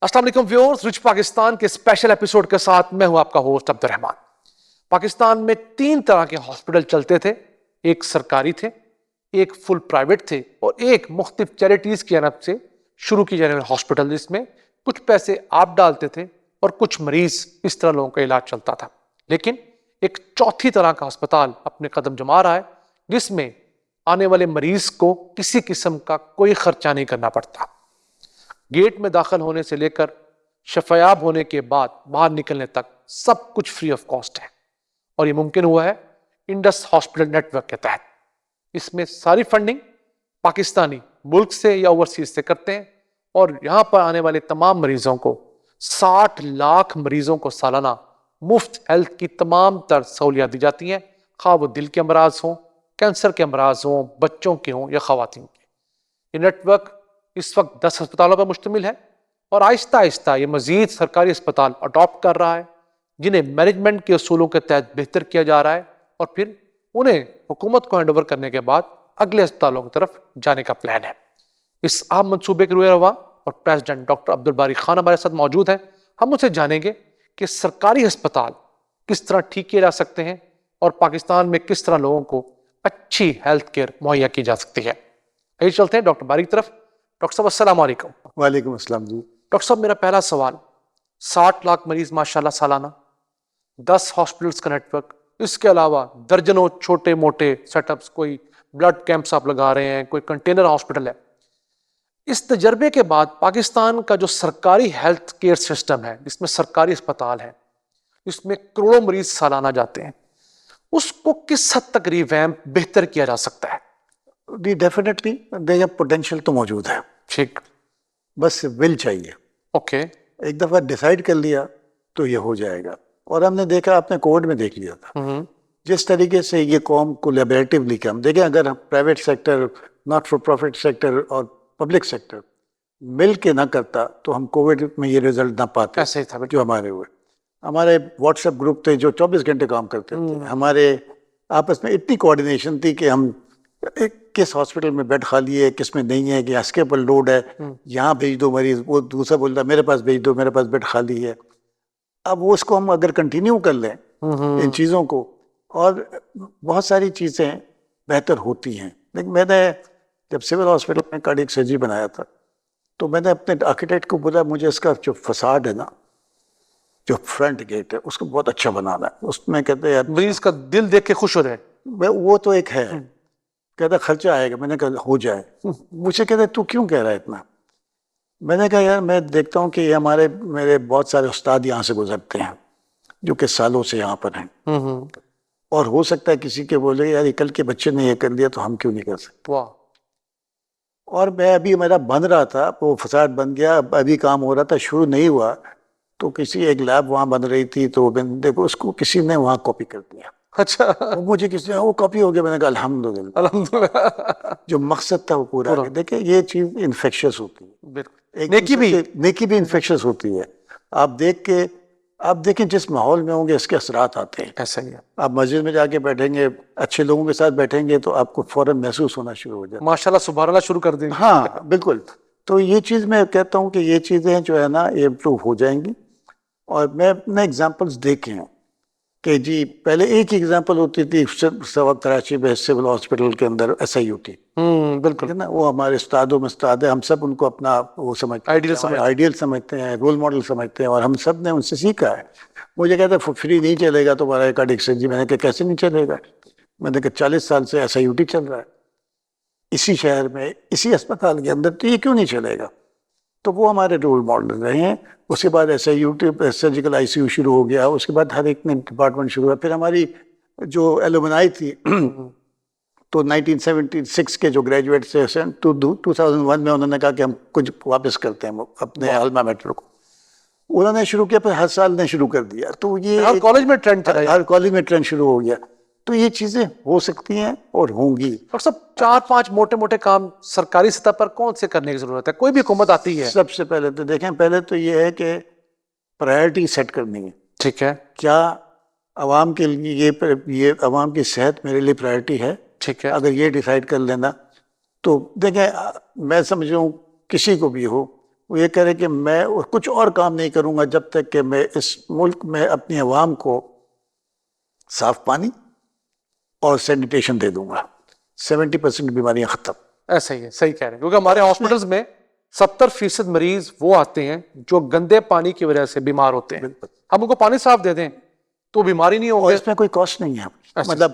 अस्सलाम वालेकुम viewers, rich Pakistan के स्पेशल एपिसोड के साथ मैं हूं आपका होस्ट अब्दुर्रहमान। पाकिस्तान में 3 तरह के हॉस्पिटल चलते थे। एक सरकारी थे, एक फुल प्राइवेट थे और एक मुख्तलिफ चैरिटीज की जानब से शुरू की जाने वाले हॉस्पिटल, जिसमें कुछ पैसे आप डालते थे और कुछ मरीज इस तरह लोगों का इलाज चलता था। लेकिन एक चौथी तरह का अस्पताल अपने कदम जमा रहा है, जिसमें आने वाले मरीज को किसी किस्म का कोई खर्चा नहीं करना पड़ता। गेट में दाखिल होने से लेकर शफायाब होने के बाद बाहर निकलने तक सब कुछ फ्री ऑफ कॉस्ट है और ये मुमकिन हुआ है इंडस हॉस्पिटल नेटवर्क के तहत। इसमें सारी फंडिंग पाकिस्तानी मुल्क से या ओवरसीज से करते हैं और यहाँ पर आने वाले तमाम मरीजों को 60 लाख मरीजों को सालाना मुफ्त हेल्थ की तमाम तर सहूलियात दी जाती हैं, खा वो दिल के अमराज हों, कैंसर के अमराज हों, बच्चों के हों या खवातीन के। ये नेटवर्क इस वक्त 10 अस्पतालों पर मुश्तमिल है और आहिस्ता आहिस्ता ये मजीद सरकारी अस्पताल अडॉप्ट कर रहा है, जिन्हें मैनेजमेंट के असूलों के तहत बेहतर किया जा रहा है और फिर उन्हें हुकूमत को हैंड ओवर करने के बाद अगले अस्पतालों की तरफ जाने का प्लान है। इस अहम मनसूबे के रुआ और प्रेसिडेंट डॉक्टर अब्दुल बारी खान हमारे साथ मौजूद हैं। हम उनसे जानेंगे कि सरकारी अस्पताल किस तरह ठीक किए जा सकते हैं और पाकिस्तान में किस तरह लोगों को अच्छी हेल्थ केयर मुहैया की जा सकती है। आइए चलते हैं डॉक्टर बारी की तरफ। डॉक्टर साहब अस्सलाम वालेकुम। वालेकुम अस्सलाम जी। डॉक्टर साहब, मेरा पहला सवाल, 60 लाख मरीज माशाल्लाह सालाना, 10 हॉस्पिटल्स का नेटवर्क, इसके अलावा दर्जनों छोटे मोटे सेटअप्स, कोई ब्लड कैंप्स आप लगा रहे हैं, कोई कंटेनर हॉस्पिटल है। इस तजर्बे के बाद पाकिस्तान का जो सरकारी हेल्थ केयर सिस्टम है, जिसमें सरकारी अस्पताल है, इसमें करोड़ों मरीज सालाना जाते हैं, उसको किस हद तक रिवैम्प बेहतर किया जा सकता है? डेफिनेटली देखिए, पोटेंशियल तो मौजूद है, ठीक, बस विल चाहिए। ओके, एक दफ़ा डिसाइड कर लिया तो ये हो जाएगा। और हमने देखा, आपने कोविड में देख लिया था जिस तरीके से ये कौम कोलैबोरेटिवली काम, देखें अगर हम private sector, not for profit sector और पब्लिक सेक्टर मिल के ना करता तो हम कोविड में ये रिजल्ट ना पाते। ऐसे ही था जो हमारे हुए, हमारे व्हाट्सएप ग्रुप थे जो 24 घंटे काम करते थे, हमारे आपस में इतनी कोऑर्डिनेशन थी कि हम किस हॉस्पिटल में बेड खाली है, किस में नहीं है, कि इसके पर लोड है, यहाँ भेज दो मरीज, वो दूसरा बोल रहा मेरे पास भेज दो, मेरे पास बेड खाली है। अब वो उसको हम अगर कंटिन्यू कर लें इन चीज़ों को, और बहुत सारी चीज़ें बेहतर होती हैं। लेकिन मैंने जब सिविल हॉस्पिटल में कार्डियक सर्जरी बनाया था तो मैंने अपने आर्किटेक्ट को बोला, मुझे इसका जो फसाड है ना, जो फ्रंट गेट है, उसको बहुत अच्छा बनाना है। उसमें कहते हैं यार मरीज का दिल देख के खुश हो रहे। वो तो एक है, कहता खर्चा आएगा। मैंने कहा हो जाए। मुझे कहता तू क्यों कह रहा है इतना? मैंने कहा यार मैं देखता हूँ कि मेरे बहुत सारे उस्ताद यहाँ से गुजरते हैं जो कि सालों से यहाँ पर हैं, और हो सकता है किसी के बोले यार ये कल के बच्चे ने ये कर दिया तो हम क्यों नहीं कर सकते। वाह। और मैं अभी मेरा बन रहा था, वो फसाद बन गया, अभी काम हो रहा था, शुरू नहीं हुआ, तो किसी एक लैब वहाँ बन रही थी, तो देखो उसको किसी ने वहाँ कॉपी कर दिया। अच्छा, वो मुझे किसी ने वो कॉपी हो गया। मैंने कहा अल्हम्दुलिल्लाह, अल्हम्दुलिल्लाह। जो मकसद था वो पूरा। देखिए ये चीज इन्फेक्शियस होती है, बिल्कुल, नेकी भी इन्फेक्शियस होती है। आप देखें जिस माहौल में होंगे इसके असरात आते हैं। ऐसा ही है। आप मस्जिद में जाके बैठेंगे, अच्छे लोगों के साथ बैठेंगे तो आपको फौरन महसूस होना शुरू हो जाता है। माशाल्लाह, सुबह अल्लाह शुरू कर देंगे। हाँ बिल्कुल। तो ये चीज़ मैं कहता हूँ कि ये चीज़ें जो है ना ये इम्प्रूव हो जाएंगी। और मैं अपने एग्जाम्पल्स देखे हैं कि जी पहले एक एग्जाम्पल होती थी सवा कराची में सिविल हॉस्पिटल के अंदर SIUT, बिल्कुल है ना, वो हमारे उस्तादों में उस्ताद है, हम सब उनको अपना वो समझते हैं, आइडियल समझते हैं, रोल मॉडल समझते हैं, और हम सब ने उनसे सीखा है। मुझे कहता है फ्री नहीं चलेगा तुम्हारा कार्डियक सर्जरी। मैंने कहा कैसे नहीं चलेगा? मैंने कहा 40 साल से SIUT चल रहा है इसी शहर में, इसी अस्पताल के अंदर, तो ये क्यों नहीं चलेगा? तो वो हमारे रोल मॉडल रहे हैं। उसके बाद SIUT सर्जिकल ICU शुरू हो गया, उसके बाद हर एक में डिपार्टमेंट शुरू हुआ। फिर हमारी जो एलुमनाई थी तो 1976 के जो ग्रेजुएट से 2001 में उन्होंने कहा कि हम कुछ वापस करते हैं अपने अल्मा मैटर को, उन्होंने शुरू किया। फिर हर साल ने शुरू कर दिया, तो ये हर कॉलेज में ट्रेंड था, हर कॉलेज में ट्रेंड शुरू हो गया। तो ये चीजें हो सकती हैं और होंगी। और सब 4-5 मोटे मोटे काम सरकारी सतह पर कौन से करने की जरूरत है? कोई भी हुकूमत आती है, सबसे पहले तो देखें, पहले तो ये है कि प्रायोरिटी सेट करनी है। ठीक है, क्या आवाम के लिए ये आवाम की सेहत मेरे लिए प्रायोरिटी है? ठीक है, अगर ये डिसाइड कर लेना तो देखें, मैं समझ रहा हूँ किसी को भी हो, وہ یہ کہہ رہے کہ میں کچھ اور کام نہیں کروں گا جب تک کہ میں اس ملک میں اپنی عوام کو صاف پانی اور سینیٹیشن دے دوں گا. 70% بیماریاں ختم. ایسا ہی ہے, صحیح کہہ رہے ہیں, کیونکہ ہمارے ہاسپٹلس میں 70% مریض وہ آتے ہیں جو گندے پانی کی وجہ سے بیمار ہوتے ہیں. ہم ان کو پانی صاف دے دیں تو بیماری نہیں ہوگی. اس میں کوئی کاسٹ نہیں ہے, مطلب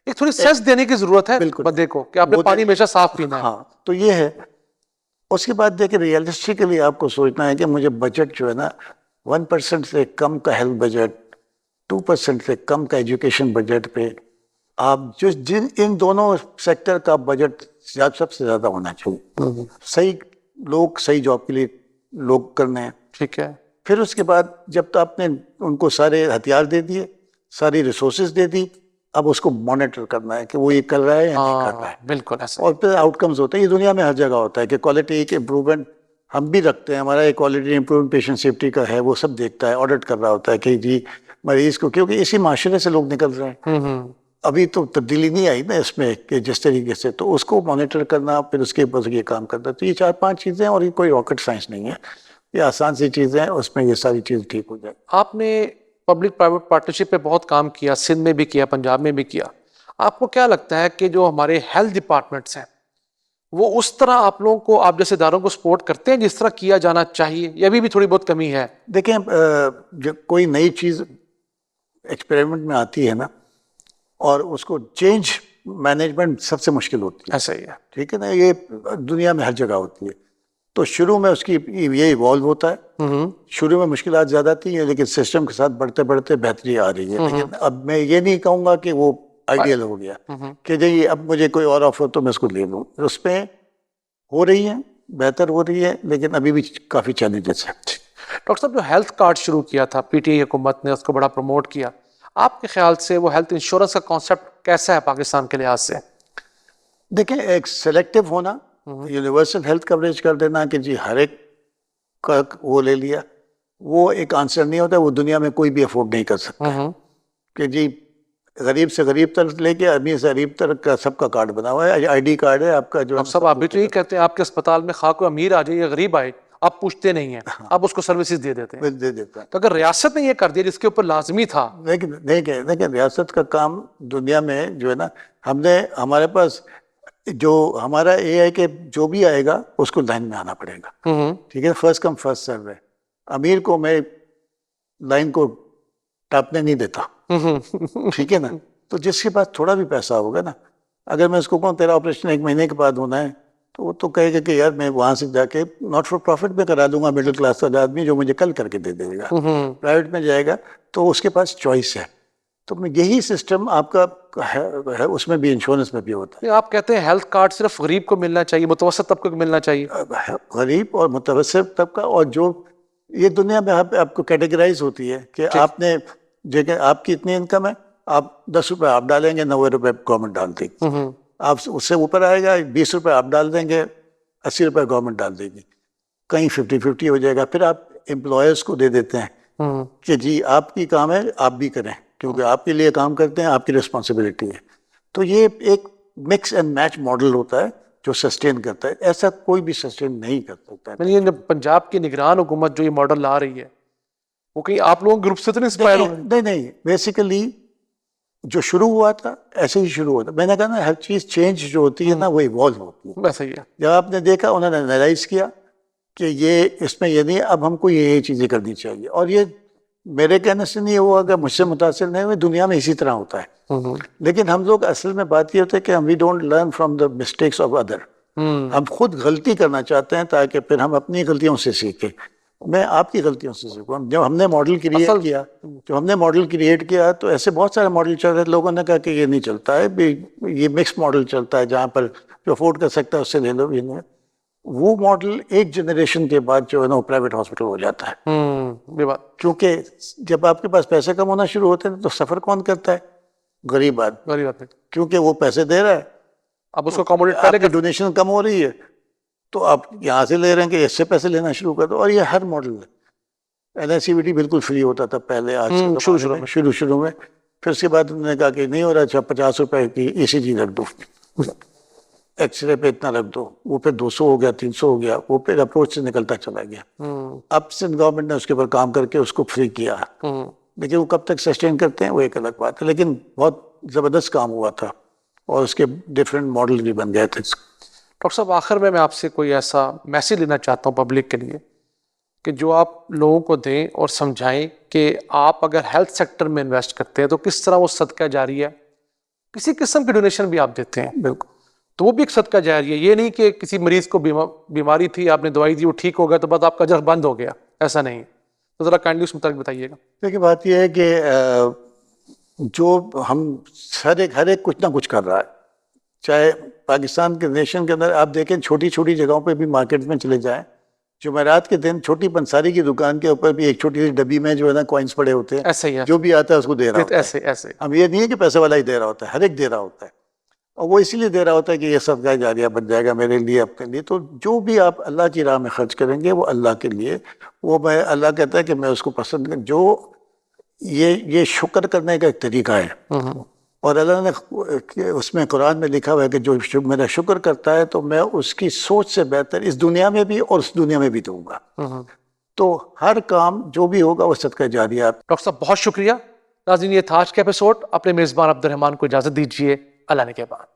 ایک تھوڑی سینس دینے کی ضرورت ہے بندے کو کہ آپ نے پانی ہمیشہ صاف پینا ہے. ہاں, تو یہ ہے. اس کے بعد دیکھیں ریئلسٹکلی آپ کو سوچنا ہے کہ مجھے بجٹ جو ہے نا 1% سے کم کا ہیلتھ بجٹ, 2% سے کم کا ایجوکیشن بجٹ پہ آپ ان دونوں سیکٹر کا بجٹ سب سے زیادہ ہونا چاہیے. صحیح لوگ صحیح جاب کے لیے لوگ کرنے ہیں. ٹھیک ہے. پھر اس کے بعد جب تو آپ نے ان کو سارے ہتھیار دے دیے, ساری ریسورسز دے دی, اب اس کو مانیٹر کرنا ہے کہ وہ یہ کر رہا ہے یا نہیں کر رہا ہے. بالکل ایسا. اور پھر آؤٹ کمز ہوتے ہیں. یہ دنیا میں ہر جگہ ہوتا ہے کہ کوالٹی کے امپروومنٹ ہم بھی رکھتے ہیں. ہمارا ایک کوالٹی امپروومنٹ پیشنٹ سیفٹی کا ہے, وہ سب دیکھتا ہے, آڈٹ کر رہا ہوتا ہے کہ جی مریض کو, کیونکہ اسی معاشرے سے لوگ نکل رہے ہیں. ابھی تو تبدیلی نہیں آئی نا اس میں کہ جس طریقے سے, تو اس کو مانیٹر کرنا, پھر اس کے اوپر یہ کام کرنا. تو یہ 4-5 چیزیں, اور یہ کوئی راکٹ سائنس نہیں ہے, یہ آسان سی چیزیں ہیں, اس میں یہ ساری چیز ٹھیک ہو جائے. آپ نے پبلک پرائیویٹ پارٹنرشپ پہ بہت کام کیا, سندھ میں بھی کیا, پنجاب میں بھی کیا. آپ کو کیا لگتا ہے کہ جو ہمارے ہیلتھ ڈپارٹمنٹس ہیں وہ اس طرح آپ لوگوں کو, آپ جیسے اداروں کو سپورٹ کرتے ہیں جس طرح کیا جانا چاہیے, یا ابھی بھی تھوڑی بہت کمی ہے؟ دیکھیں, جب کوئی نئی چیز ایکسپیریمنٹ میں آتی ہے نا, اور اس کو چینج مینجمنٹ سب سے مشکل ہوتی ہے. ایسا ہی ہے. ٹھیک ہے نا, یہ دنیا میں ہر جگہ ہوتی ہے. تو شروع میں اس کی یہ ایوالو ہوتا ہے, شروع میں مشکلات زیادہ تھی ہیں, لیکن سسٹم کے ساتھ بڑھتے بڑھتے بہتری آ رہی ہے. لیکن اب میں یہ نہیں کہوں گا کہ وہ آئیڈیل ہو گیا کہ جی اب مجھے کوئی اور آفر تو میں اس کو لے لوں. اس پہ ہو رہی ہے, بہتر ہو رہی ہے, لیکن ابھی بھی کافی چیلنجز ہیں. ڈاکٹر صاحب, جو ہیلتھ کارڈ شروع کیا تھا پی ٹی آئی حکومت نے, اس کو بڑا پروموٹ کیا, آپ کے خیال سے وہ ہیلتھ انشورنس کا کانسیپٹ کیسا ہے پاکستان کے لحاظ سے؟ دیکھیں, ایک سلیکٹو ہونا, یونیورسل ہیلتھ کوریج کر دینا کہ جی ہر ایک کا وہ لے لیا, وہ ایک آنسر نہیں ہوتا. وہ دنیا میں کوئی بھی افورڈ نہیں کر سکتا کہ جی غریب سے غریب تک لے کے امیر سے غریب تک کا سب کا کارڈ بنا ہوا ہے, آئی ڈی کارڈ ہے آپ کا. جو سب آپ بھی تو یہی کہتے ہیں, آپ کے اسپتال میں خواہ کوئی امیر آ جائے یا غریب آئے, آپ پوچھتے نہیں ہیں, آپ اس کو سروسز دے دیتے ہیں. دے دیتا ہے. تو اگر ریاست نے یہ کر دیا جس کے اوپر لازمی تھا. دیکھیں ریاست کا کام دنیا میں جو ہے نا, ہمارے پاس جو ہمارا یہ ہے کہ جو بھی آئے گا اس کو لائن میں آنا پڑے گا. ٹھیک ہے, فرسٹ کم فرسٹ سرو ہے. امیر کو میں لائن کو ٹاپنے نہیں دیتا. ٹھیک ہے نا, تو جس کے پاس تھوڑا بھی پیسہ ہوگا نا, اگر میں اس کو کہوں تیرا آپریشن 1 مہینے کے بعد ہونا ہے, تو وہ تو کہے گا کہ یار میں وہاں سے جا کے ناٹ فار پروفٹ میں کرا دوں گا, مڈل کلاس کا آدمی جو مجھے کل کر کے دے دے گا. پرائیویٹ میں جائے گا تو اس کے پاس چوائس ہے. تو یہی سسٹم آپ کا ہے, اس میں بھی انشورنس میں بھی ہوتا ہے. آپ کہتے ہیں ہیلتھ کارڈ صرف غریب کو ملنا چاہیے, متوسط طبقے کو ملنا چاہیے. غریب اور متوسط طبقہ, اور جو یہ دنیا میں آپ کو کیٹیگرائز ہوتی ہے کہ آپ نے دیکھیں آپ کی اتنی انکم ہے, آپ 10 روپے آپ ڈالیں گے, 90 روپے گورنمنٹ ڈال دے گی. آپ اس سے اوپر آئے گا 20 روپے آپ ڈال دیں گے, 80 روپے گورنمنٹ ڈال دے گی. کہیں 50-50 ہو جائے گا. پھر آپ امپلائرس کو دے دیتے ہیں کہ جی آپ کی کام ہے, آپ بھی کریں, کیونکہ آپ کے لیے کام کرتے ہیں, آپ کی رسپانسبلٹی ہے. تو یہ ایک مکس اینڈ میچ ماڈل ہوتا ہے جو سسٹین کرتا ہے. ایسا کوئی بھی سسٹین نہیں کر سکتا ہے. یہ پنجاب کی نگران حکومت جو یہ ماڈل لا رہی ہے, وہ کہیں آپ لوگوں گروپ سے تو نہیں انسپائر ہوئے؟ نہیں, بیسیکلی جو شروع ہوا تھا ایسے ہی شروع ہوتا. میں نے کہا نا, ہر چیز چینج جو ہوتی ہے نا وہ ایوالو ہوتی ہے. ویسا ہی ہے. جب آپ نے دیکھا, انہوں نے انالائز کیا کہ یہ اس میں یہ نہیں, اب ہم کو یہ چیزیں کرنی چاہیے. اور یہ میرے کہنے سے نہیں ہوا, کہ مجھ سے متاثر نہیں ہوئے, دنیا میں اسی طرح ہوتا ہے. لیکن ہم لوگ اصل میں بات یہ ہوتا ہے کہ we don't learn from the mistakes of other. ہم خود غلطی کرنا چاہتے ہیں تاکہ پھر ہم اپنی غلطیوں سے سیکھیں. میں آپ کی غلطیوں سے سیکھوں. جب ہم نے ماڈل کریٹ کیا تو ایسے بہت سارے ماڈل چل رہے تھے. لوگوں نے کہا کہ یہ نہیں چلتا ہے, یہ مکس ماڈل چلتا ہے, جہاں پر جو افورڈ کر سکتا ہے اس سے لے لو. یہ نہیں, وہ ماڈل ایک جنریشن کے بعد جو ہے نا وہ پرائیویٹ ہاسپٹل ہو جاتا ہے. کیونکہ جب آپ کے پاس پیسے کم ہونا شروع ہوتے ہیں تو سفر کون کرتا ہے؟ غریب آدمی. کیونکہ وہ پیسے دے رہا ہے, اب اس کو اکوموڈیٹ کرے کہ ڈونیشن کم ہو رہی ہے, تو آپ یہاں سے لے رہے ہیں کہ اس سے پیسے لینا شروع کر دو. اور یہ ہر ماڈل ہے. NICVT بالکل فری ہوتا تھا پہلے, آج شروع میں. پھر اس کے بعد انہوں نے کہا کہ نہیں ہو رہا, 50 روپے کی ECG رکھ دو. एक्स रे पे इतना रख दो, वो पे 200 हो गया, 300 हो गया, वो पे अप्रोच से निकलता चला गया। अब से गवर्नमेंट ने उसके ऊपर काम करके उसको फ्री किया, लेकिन वो कब तक सस्टेन करते हैं वो एक अलग बात है, लेकिन बहुत जबरदस्त काम हुआ था और उसके डिफरेंट मॉडल भी बन गए थे। डॉक्टर साहब, आखिर में मैं आपसे कोई ऐसा मैसेज लेना चाहता हूँ पब्लिक के लिए कि जो आप लोगों को दें और समझाएं कि आप अगर हेल्थ सेक्टर में इन्वेस्ट करते हैं तो किस तरह वो सदका जारी है, किसी किस्म की डोनेशन भी आप देते हैं बिल्कुल, तो वो भी एक सदका जारी है। ये नहीं कि किसी मरीज को बीमारी थी, आपने दवाई दी, वो ठीक हो गया तो बस आपका अजर बंद हो गया, ऐसा नहीं है। तो ज़रा काइंडली उस मुताबिक बताइएगा। देखिए बात यह है कि जो हम हर एक कुछ ना कुछ कर रहा है, चाहे पाकिस्तान के नेशन के अंदर आप देखें, छोटी छोटी जगहों पे भी मार्केट में चले जाएं, जुमेरात के दिन छोटी पंसारी की दुकान के ऊपर भी एक छोटी सी डब्बी में जो है ना कॉइन्स पड़े होते हैं, ऐसे ही है, जो भी आता है उसको दे रहा होता ऐसे ऐसे। है। अब ये नहीं है कि पैसे वाला ही दे रहा होता है, हर एक दे रहा होता है, और वो इसीलिए दे रहा होता है कि ये सदका जारिया बन जाएगा मेरे लिए, अपने लिए। तो जो भी आप अल्लाह की राह में खर्च करेंगे वो अल्लाह के लिए, वो मैं अल्लाह कहता है कि मैं उसको पसंद कर, जो ये शुक्र करने का एक तरीका है। और अल्लाह ने उसमें कुरान में लिखा हुआ है कि जो मेरा शुक्र करता है तो मैं उसकी सोच से बेहतर इस दुनिया में भी और उस दुनिया में भी दूंगा। तो हर काम जो भी होगा वो सदका जारिया। डॉक्टर साहब बहुत शुक्रिया। नाज़रीन, ये था आज का एपिसोड। अपने मेज़बान अब्दुल रहमान को इजाज़त दीजिए। अल्लाह ने के बाद।